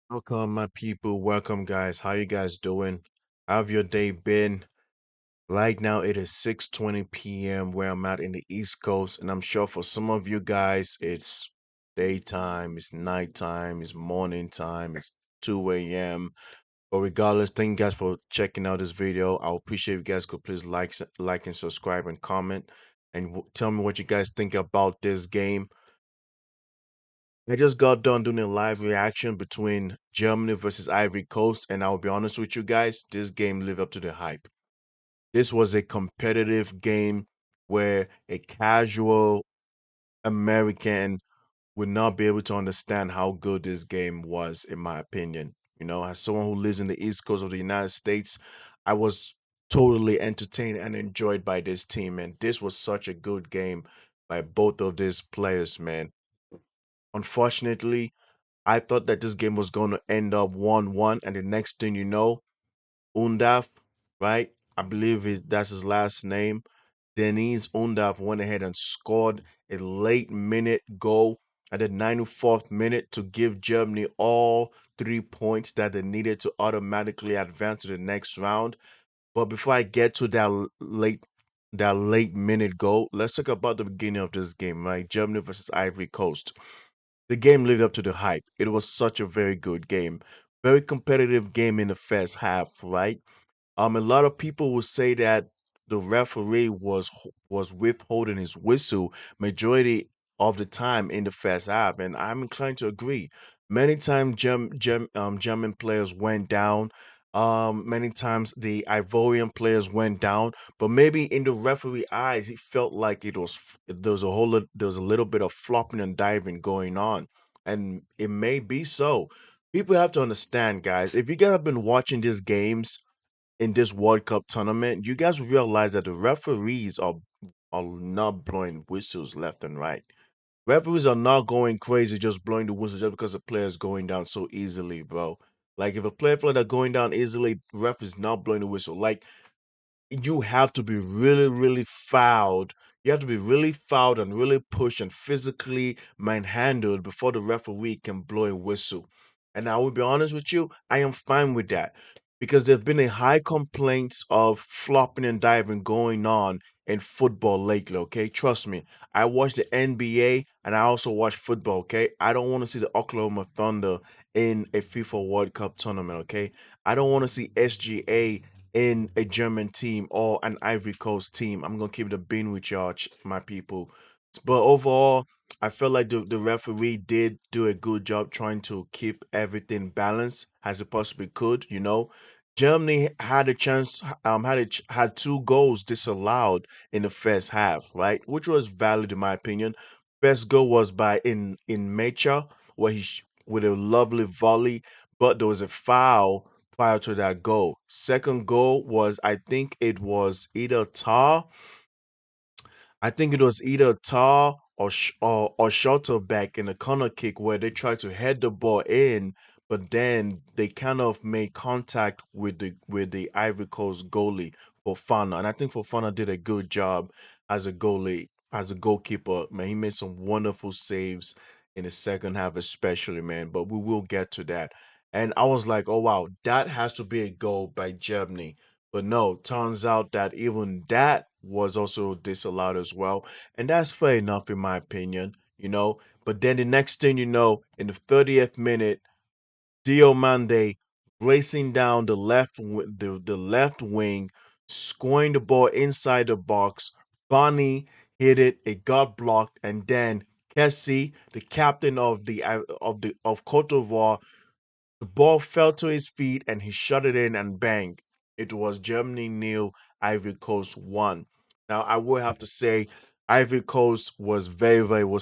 Welcome, my people. Welcome, guys. How you guys doing? How have your day been? Right now, it is 6:20 p.m. where I'm at in the East Coast, and I'm sure for some of you guys, it's daytime, it's nighttime, it's morning time, it's 2 a.m. But regardless, thank you guys for checking out this video. I appreciate if you guys could please like and subscribe and comment, and tell me what you guys think about this game. I just got done doing a live reaction between Germany versus Ivory Coast, and I'll be honest with you guys, this game lived up to the hype. This was a competitive game where a casual American would not be able to understand how good this game was, in my opinion. As someone who lives in the East Coast of the United States, I was totally entertained and enjoyed by this team, and this was such a good game by both of these players, man. Unfortunately, I thought that this game was going to end up 1-1, and the next thing you know, Undaf, right? I believe that's his last name. Denise Undaf went ahead and scored a late minute goal at the 94th minute to give Germany all 3 points that they needed to automatically advance to the next round. But before I get to that late minute goal, let's talk about the beginning of this game, right? Germany versus Ivory Coast. The game lived up to the hype. It was such a very good game. Very competitive game in the first half, right? A lot of people will say that the referee was withholding his whistle majority of the time in the first half, and I'm inclined to agree. Many times, German players went down. Many times the Ivorian players went down, but maybe in the referee eyes, he felt like there was a little bit of flopping and diving going on, and it may be so. People have to understand, guys. If you guys have been watching these games in this World Cup tournament, you guys realize that the referees are not blowing whistles left and right. Referees are not going crazy just blowing the whistle just because a player is going down so easily, bro. Like if a player feel like they're going down easily, ref is not blowing the whistle. Like you have to be really, really fouled. You have to be really fouled and really pushed and physically manhandled before the referee can blow a whistle. And I will be honest with you, I am fine with that because there's been a high complaints of flopping and diving going on in football lately. Okay, trust me. I watch the NBA and I also watch football. Okay, I don't want to see the Oklahoma Thunder in a FIFA World Cup tournament. Okay, I don't want to see SGA in a German team or an Ivory Coast team. I'm gonna keep the bean with y'all, my people. But overall, I felt like the referee did do a good job trying to keep everything balanced as it possibly could. Germany had a chance, had two goals disallowed in the first half, right, which was valid in my opinion. First goal was by in Mecha, where with a lovely volley, but there was a foul prior to that goal. Second goal was, I think it was either Tar or Schotterbeck in a corner kick where they tried to head the ball in, but then they kind of made contact with the Ivory Coast goalie Fofana, and I think Fofana did a good job as a goalie, as a goalkeeper. Man, he made some wonderful saves in the second half, especially, man. But we will get to that. And I was like, oh wow, that has to be a goal by Germany. But no, turns out that even that was also disallowed as well. And that's fair enough in my opinion. But then the next thing you know, in the 30th minute, Diomande racing down the left wing, scoring the ball inside the box. Bonnie hit it, it got blocked, and then Kessie, the captain of Cote d'Ivoire, the ball fell to his feet and he shot it in and bang. It was Germany nil, Ivory Coast 1. Now I will have to say Ivory Coast was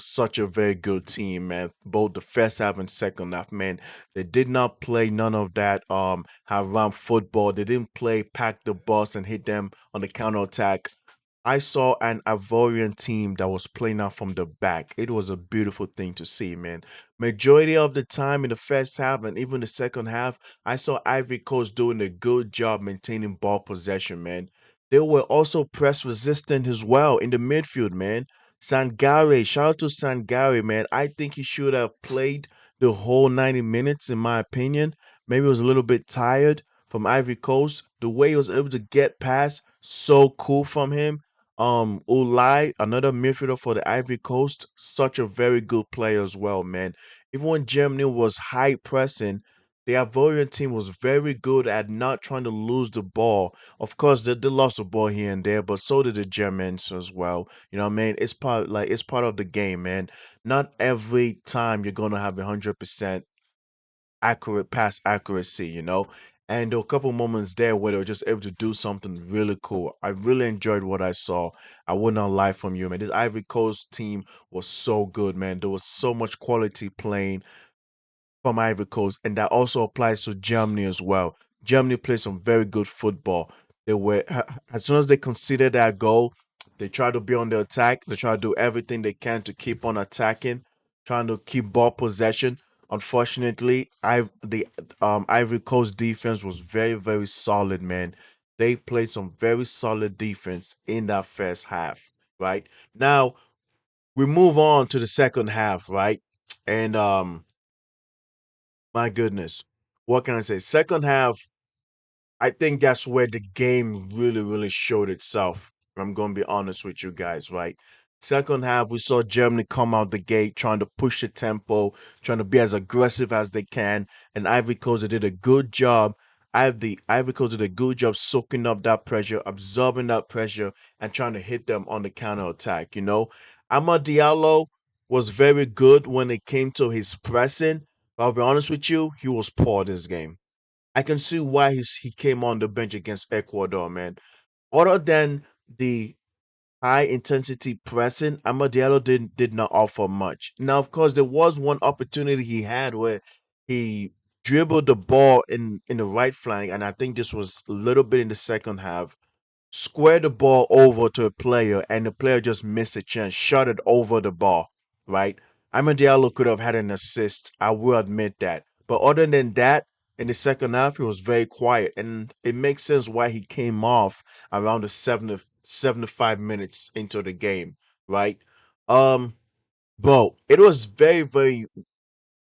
such a very good team, man. Both the first half and second half, man. They did not play none of that have run football. They didn't play pack the bus and hit them on the counter attack. I saw an Ivorian team that was playing out from the back. It was a beautiful thing to see, man. Majority of the time in the first half and even the second half, I saw Ivory Coast doing a good job maintaining ball possession, man. They were also press resistant as well in the midfield, man. Sangare, shout out to Sangare, man. I think he should have played the whole 90 minutes, in my opinion. Maybe it was a little bit tired from Ivory Coast. The way he was able to get past, so cool from him. Ulai, another midfielder for the Ivory Coast, such a very good player as well, man. Even when Germany was high pressing, the Ivorian team was very good at not trying to lose the ball. Of course, they lost the ball here and there, but so did the Germans as well. You know what I mean? It's part of the game, man. Not every time you're gonna have 100% accurate pass accuracy, you know. And there were a couple moments there where they were just able to do something really cool. I really enjoyed what I saw. I would not lie from you, man. This Ivory Coast team was so good, man. There was so much quality playing from Ivory Coast, and that also applies to Germany as well. Germany played some very good football. They were as soon as they conceded that goal, they try to be on the attack. They try to do everything they can to keep on attacking, trying to keep ball possession. Unfortunately, the Ivory Coast defense was very solid, man. They played some very solid defense in that first half. Right now, we move on to the second half, right? And my goodness. What can I say? Second half, I think that's where the game really showed itself. I'm going to be honest with you guys, right? Second half, we saw Germany come out the gate trying to push the tempo, trying to be as aggressive as they can. And Ivory Coast did a good job. The Ivory Coast did a good job soaking up that pressure, absorbing that pressure, and trying to hit them on the counter attack. You know, Amad Diallo was very good when it came to his pressing. But I'll be honest with you, he was poor this game. I can see why he came on the bench against Ecuador, man. Other than the high intensity pressing, Amadiello did not offer much. Now, of course, there was one opportunity he had where he dribbled the ball in the right flank, and I think this was a little bit in the second half, square the ball over to a player and the player just missed a chance, shot it over the ball, right? Amad Diallo could have had an assist. I will admit that. But other than that, in the second half, he was very quiet. And it makes sense why he came off around the 75 minutes into the game, right? Um, bro, it was very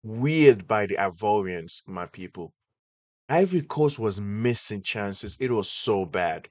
weird by the Ivorians, my people. Ivory Coast was missing chances. It was so bad.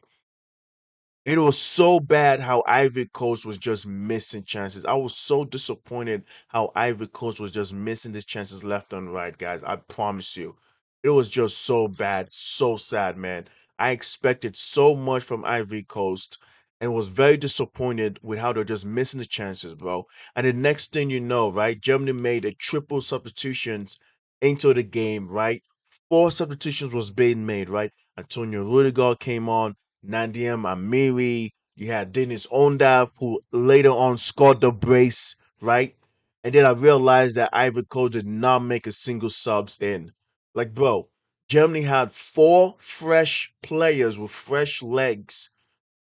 It was so bad how Ivory Coast was just missing chances. I was so disappointed how Ivory Coast was just missing these chances left and right, guys. I promise you. It was just so bad, so sad, man. I expected so much from Ivory Coast and was very disappointed with how they're just missing the chances, bro. And the next thing you know, right, Germany made a triple substitutions into the game, right? Four substitutions was being made, right? Antonio Rudiger came on. Nandiem Amiri. You had Dennis Ondaf, who later on scored the brace, right? And then I realized that Ivory Coast did not make a single subs in. Like, bro, Germany had four fresh players with fresh legs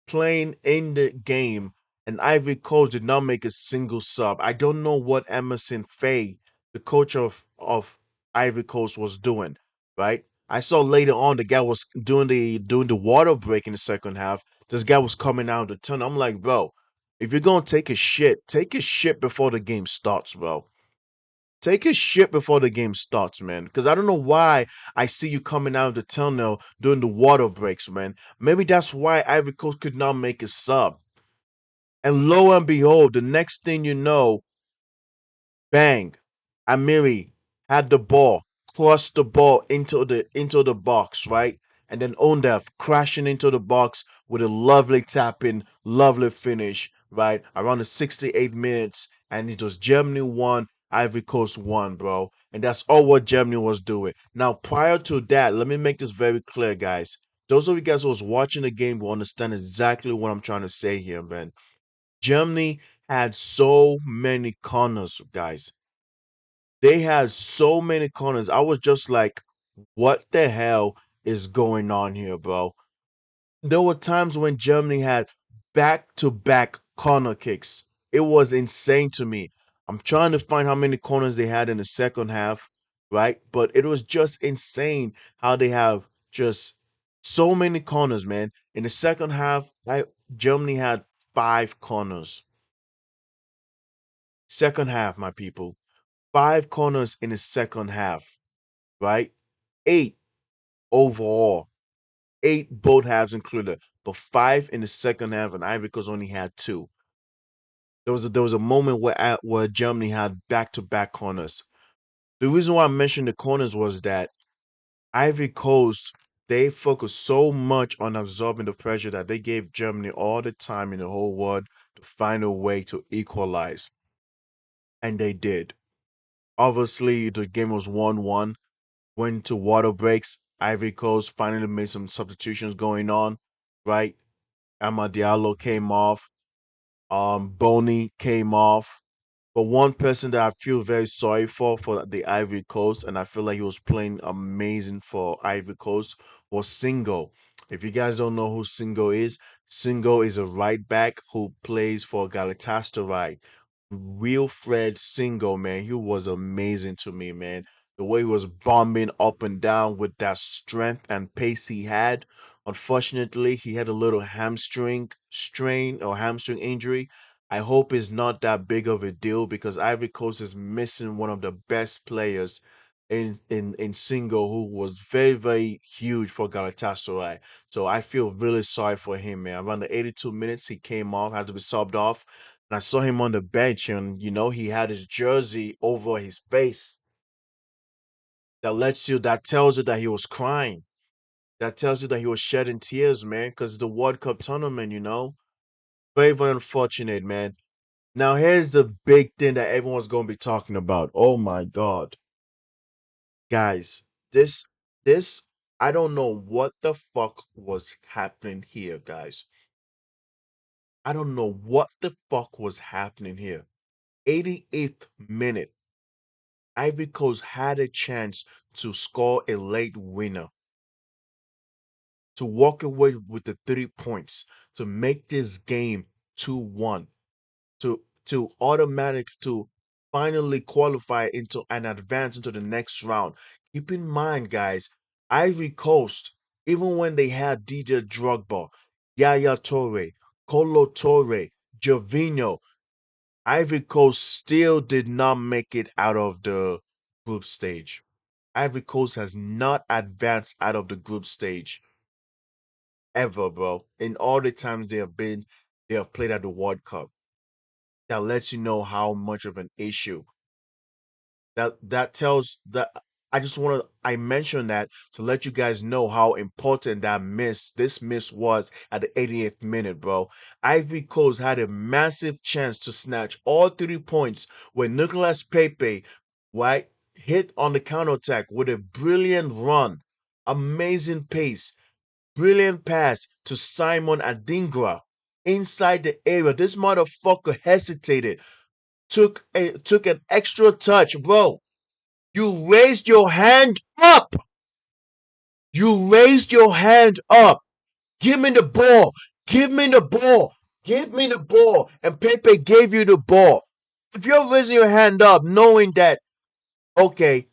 playing in the game, and Ivory Coast did not make a single sub. I don't know what Emerson Faye, the coach of Ivory Coast, was doing. Right? I saw later on the guy was doing the water break in the second half. This guy was coming out of the tunnel. I'm like, bro, if you're gonna take a shit before the game starts, bro. Take a shit before the game starts, man. Because I don't know why I see you coming out of the tunnel during the water breaks, man. Maybe that's why Ivory Coast could not make a sub. And lo and behold, the next thing you know, bang, Amiri had the ball, crossed the ball into the box, right? And then Ondef crashing into the box with a lovely tap in, lovely finish, right? Around the 68 minutes, and it was Germany won, Ivory Coast won, bro. And that's all what Germany was doing. Now, prior to that, let me make this very clear, guys. Those of you guys who was watching the game will understand exactly what I'm trying to say here, man. Germany had so many corners, guys. They had so many corners. I was just like, what the hell is going on here, bro? There were times when Germany had back to back corner kicks. It was insane to me. I'm trying to find how many corners they had in the second half, right? But it was just insane how they have just so many corners, man. In the second half, Germany had five corners. Second half, my people. 5 corners in the second half, right? 8 overall, 8 both halves included, but 5 in the second half, and Ivory Coast only had 2. There was a moment where Germany had back to back corners. The reason why I mentioned the corners was that Ivory Coast, they focused so much on absorbing the pressure that they gave Germany all the time in the whole world to find a way to equalize, and they did. Obviously, the game was 1-1. Went to water breaks. Ivory Coast finally made some substitutions going on, right? Amad Diallo came off. Boney came off. But one person that I feel very sorry for the Ivory Coast, and I feel like he was playing amazing for Ivory Coast, was Singo. If you guys don't know who Singo is a right back who plays for Galatasaray. Wilfred Singo, man, he was amazing to me, man. The way he was bombing up and down with that strength and pace he had. Unfortunately, he had a little hamstring strain or hamstring injury. I hope it's not that big of a deal because Ivory Coast is missing one of the best players in Singo who was very, very huge for Galatasaray. So I feel really sorry for him, man. Around the 82 minutes, he came off, had to be subbed off. And I saw him on the bench, and he had his jersey over his face. That tells you that he was crying. That tells you that he was shedding tears, man, because it's the World Cup tournament. Very, very unfortunate, man. Now here's the big thing that everyone's gonna be talking about. Oh my God, guys, this I don't know what the fuck was happening here, guys. I don't know what the fuck was happening here. 88th minute, Ivory Coast had a chance to score a late winner, to walk away with the 3 points, to make this game 2-1, to finally qualify into and advance into the next round. Keep in mind, guys, Ivory Coast, even when they had DJ Drogba, Yaya Toure, Colo Toure, Jovino, Ivory Coast still did not make it out of the group stage. Ivory Coast has not advanced out of the group stage ever, bro. In all the times they have played at the World Cup. That lets you know how much of an issue that tells that I mentioned that to let you guys know how important this miss was at the 88th minute, bro. Ivory Coast had a massive chance to snatch all 3 points when Nicolas Pepe, right, hit on the counterattack with a brilliant run, amazing pace, brilliant pass to Simon Adingra inside the area. This motherfucker hesitated, took an extra touch, bro. You raised your hand up. You raised your hand up. Give me the ball. Give me the ball. Give me the ball. And Pepe gave you the ball. If you're raising your hand up, knowing that, okay,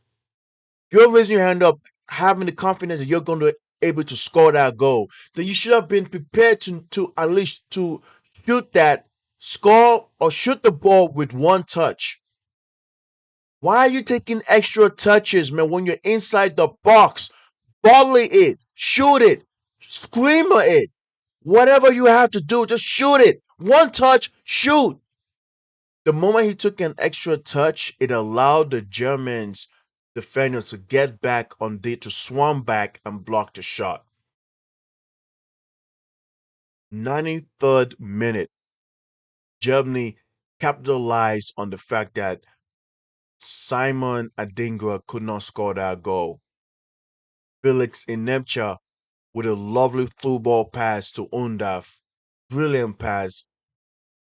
you're raising your hand up, having the confidence that you're going to be able to score that goal, then you should have been prepared to at least to shoot that, score or shoot the ball with one touch. Why are you taking extra touches, man, when you're inside the box? Volley it, shoot it, screamer it. Whatever you have to do, just shoot it. One touch, shoot. The moment he took an extra touch, it allowed the Germans defenders to get back on to swarm back and block the shot. 93rd minute, Germany capitalized on the fact that Simon Adingra could not score that goal. Felix Inemcha with a lovely football pass to Undaf. Brilliant pass,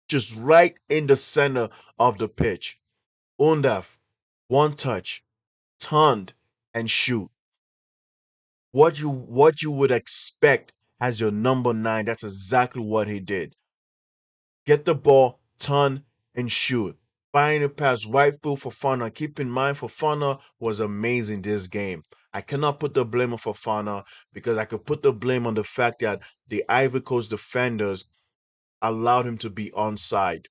just right in the center of the pitch. Undaf, one touch, turned and shoot. What you would expect as your number 9, that's exactly what he did. Get the ball, turn and shoot. Find a pass right through Fofana. Keep in mind, Fofana was amazing this game. I cannot put the blame on Fofana because I could put the blame on the fact that the Ivory Coast defenders allowed him to be onside.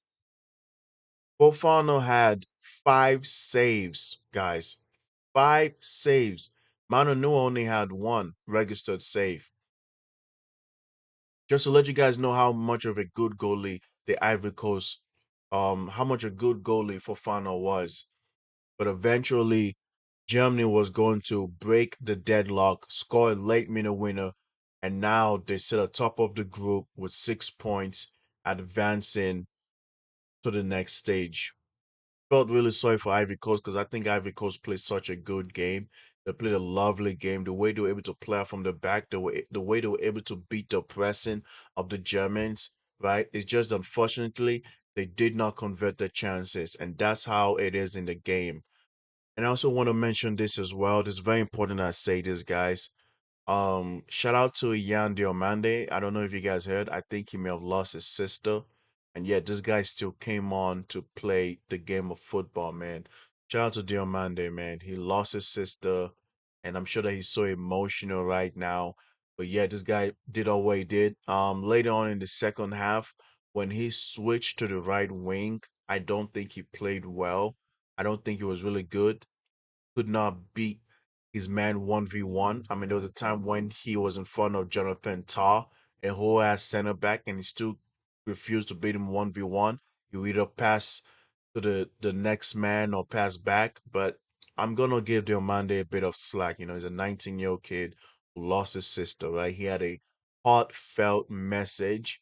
Fofana had five saves, guys. Five saves. Manu only had one registered save. Just to let you guys know how much of a good goalie the Ivory Coast, how much a good goalie Fofana was. But eventually, Germany was going to break the deadlock, score a late minute winner, and now they sit atop of the group with 6 points, advancing to the next stage. Felt really sorry for Ivory Coast because I think Ivory Coast played such a good game. They played a lovely game. The way they were able to play out from the back, the way they were able to beat the pressing of the Germans, right? It's just unfortunately they did not convert their chances, and that's how it is in the game. And I also want to mention this as well. It's very important I say this, guys. Shout out to Yan Diomande. I don't know if you guys heard. I think he may have lost his sister. And yet this guy still came on to play the game of football, man. Shout out to Diomande, man. He lost his sister, and I'm sure that he's so emotional right now. But yeah, this guy did all what he did. Later on in the second half, when he switched to the right wing, I don't think he played well. I don't think he was really good. Could not beat his man 1v1. I mean, there was a time when he was in front of Jonathan Tah, a whole ass center back, and he still refused to beat him 1v1. You either pass to the next man or pass back. But I'm gonna give Diomande a bit of slack. You know, he's a 19-year-old kid who lost his sister, right? He had a heartfelt message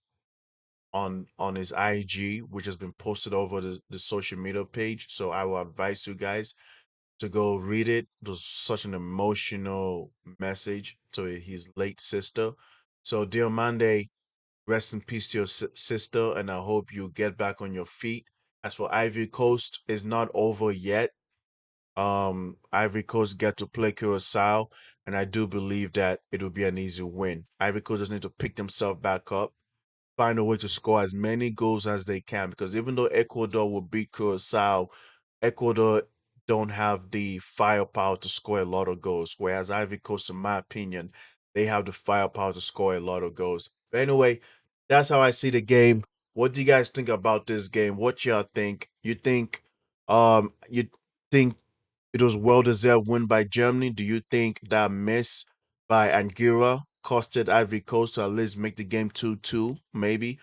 on his IG, which has been posted over the social media page. So I will advise you guys to go read it. It was such an emotional message to his late sister. So, Diomande, rest in peace to your sister, and I hope you get back on your feet. As for Ivory Coast, it's not over yet. Ivory Coast get to play Curacao, and I do believe that it will be an easy win. Ivory Coast just need to pick themselves back up, find a way to score as many goals as they can, because even though Ecuador will beat Curacao, Ecuador don't have the firepower to score a lot of goals, whereas Ivory Coast, in my opinion, they have the firepower to score a lot of goals. But anyway, that's how I see the game. What do you guys think about this game? What y'all think? You think it was well deserved win by Germany? Do you think that miss by Angira costed Ivory Coast to at least make the game 2-2, maybe?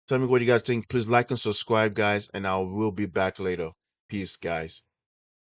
Tell me what you guys think. Please like and subscribe, guys, and I will be back later. Peace, guys.